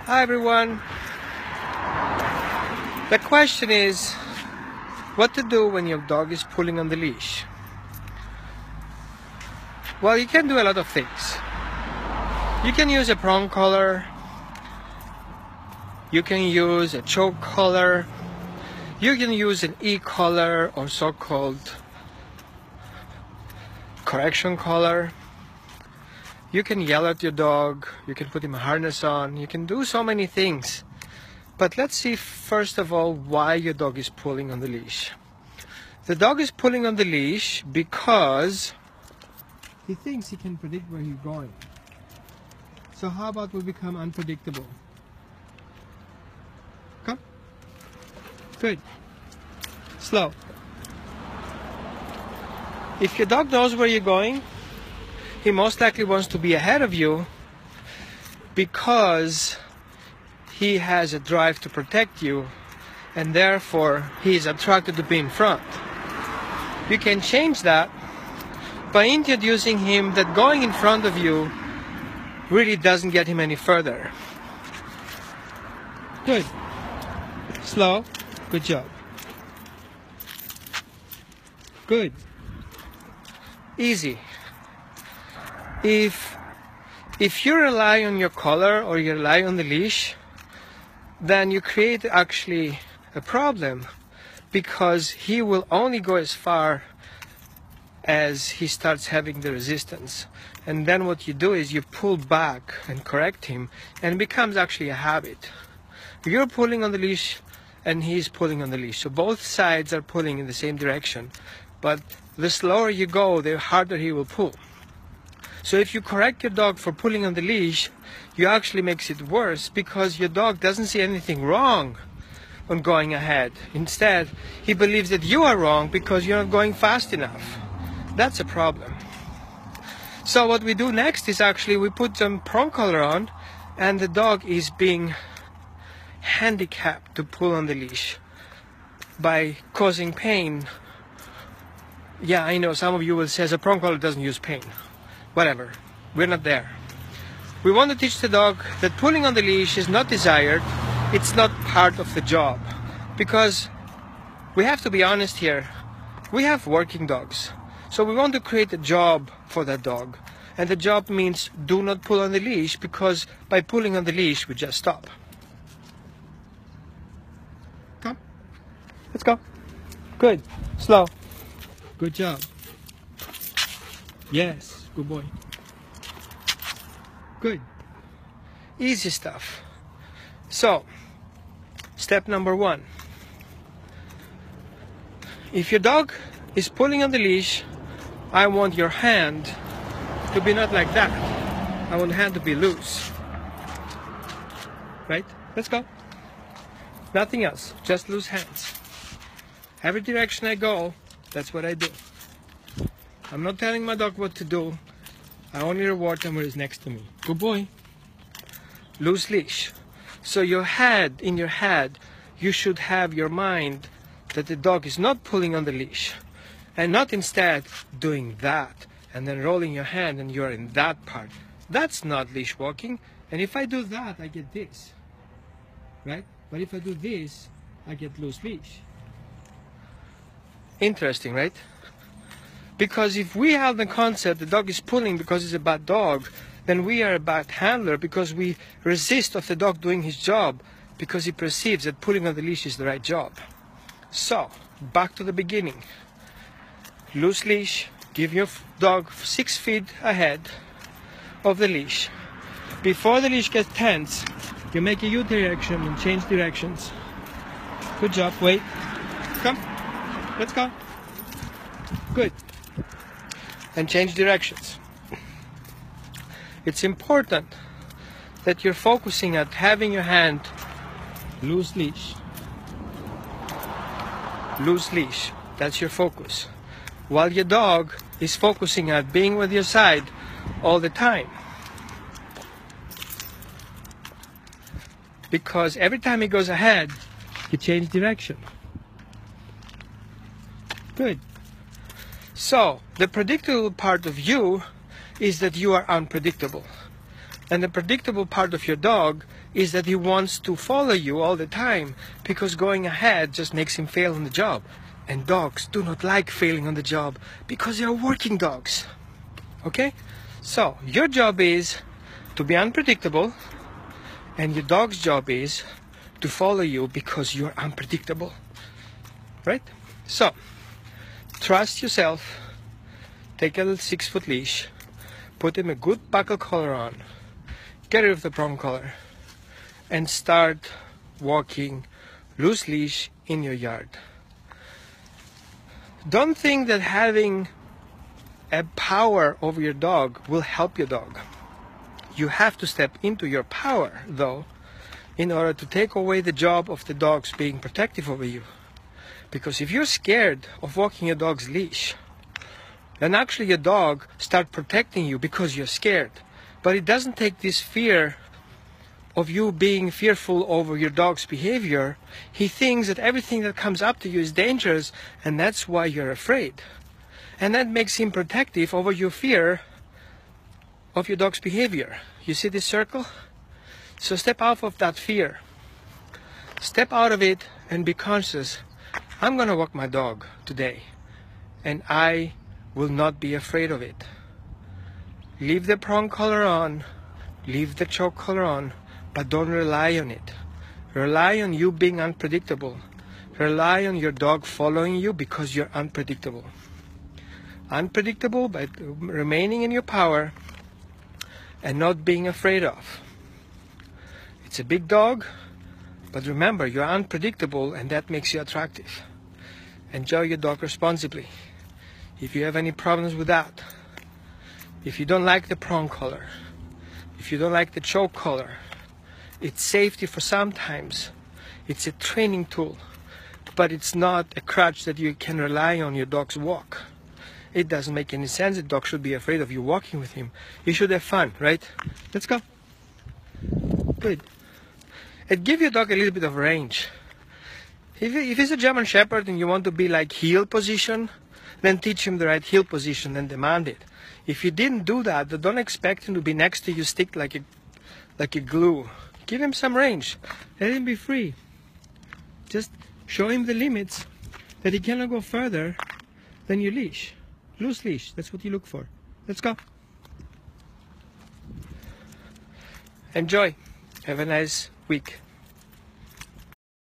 Hi everyone. The question is what to do when your dog is pulling on the leash. Well, you can do a lot of things. You can use a prong collar. You can use a choke collar. You can use an e-collar or so-called correction collar. You can yell at your dog. You can put him a harness on. You can do so many things. But let's see first of all why your dog is pulling on the leash. The dog is pulling on the leash because he thinks he can predict where you're going. So how about we become unpredictable? Come. Good. Slow. If your dog knows where you're going, he most likely wants to be ahead of you because he has a drive to protect you, and therefore he is attracted to be in front. You can change that by introducing him that going in front of you really doesn't get him any further. Good. Slow. Good job. Good. Easy. If you rely on your collar or you rely on the leash, then you create actually a problem, because he will only go as far as he starts having the resistance. And then what you do is you pull back and correct him, and it becomes actually a habit. You're pulling on the leash and he's pulling on the leash. So both sides are pulling in the same direction. But the slower you go, the harder he will pull. So if you correct your dog for pulling on the leash, you actually makes it worse, because your dog doesn't see anything wrong on going ahead. Instead, he believes that you are wrong because you're not going fast enough. That's a problem. So what we do next is actually we put some prong collar on, and the dog is being handicapped to pull on the leash by causing pain. Yeah, I know some of you will say a prong collar doesn't use pain. Whatever, we're not there. We want to teach the dog that pulling on the leash is not desired. It's not part of the job. Because we have to be honest here. We have working dogs. So we want to create a job for that dog. And the job means do not pull on the leash, because by pulling on the leash, we just stop. Come. Let's go. Good. Slow. Good job. Yes. Good boy. Good. Easy stuff. So, step number 1. If your dog is pulling on the leash, I want your hand to be not like that. I want the hand to be loose. Right? Let's go. Nothing else. Just loose hands. Every direction I go, that's what I do. I'm not telling my dog what to do. I only reward him when he's next to me. Good boy. Loose leash. So in your head, you should have your mind that the dog is not pulling on the leash, and not instead doing that and then rolling your hand and you're in that part. That's not leash walking. And if I do that, I get this, right? But if I do this, I get loose leash. Interesting, right? Because if we have the concept the dog is pulling because it's a bad dog, then we are a bad handler, because we resist of the dog doing his job because he perceives that pulling on the leash is the right job. So, back to the beginning. Loose leash. Give your dog 6 feet ahead of the leash. Before the leash gets tense, you make a U-direction and change directions. Good job. Wait. Come. Let's go. Good. And change directions. It's important that you're focusing at having your hand loose leash. Loose leash. That's your focus. While your dog is focusing at being with your side all the time. Because every time he goes ahead, you change direction. Good. So, the predictable part of you is that you are unpredictable. And the predictable part of your dog is that he wants to follow you all the time, because going ahead just makes him fail on the job. And dogs do not like failing on the job because they are working dogs. Okay? So your job is to be unpredictable, and your dog's job is to follow you because you're unpredictable. Right? So trust yourself. Take a little 6-foot leash, put him a good buckle collar on, get rid of the prong collar, and start walking loose leash in your yard. Don't think that having a power over your dog will help your dog. You have to step into your power, though, in order to take away the job of the dogs being protective over you. Because if you're scared of walking your dog's leash, then actually your dog starts protecting you because you're scared. But it doesn't take this fear of you being fearful over your dog's behavior. He thinks that everything that comes up to you is dangerous, and that's why you're afraid. And that makes him protective over your fear of your dog's behavior. You see this circle? So step out of that fear. Step out of it and be conscious. I'm going to walk my dog today, and I will not be afraid of it. Leave the prong collar on, leave the choke collar on, but don't rely on it. Rely on you being unpredictable. Rely on your dog following you because you're unpredictable. Unpredictable by remaining in your power and not being afraid of. It's a big dog, but remember, you're unpredictable, and that makes you attractive. Enjoy your dog responsibly. If you have any problems with that, if you don't like the prong collar, if you don't like the choke collar, it's safety for sometimes. It's a training tool, but it's not a crutch that you can rely on your dog's walk. It doesn't make any sense. The dog should be afraid of you walking with him. You should have fun, right? Let's go. Good. And give your dog a little bit of range. If he's a German Shepherd and you want to be like heel position, then teach him the right heel position and demand it. If you didn't do that, then don't expect him to be next to you, stick like a glue. Give him some range. Let him be free. Just show him the limits, that he cannot go further than your leash. Loose leash, that's what you look for. Let's go. Enjoy. Have a nice week.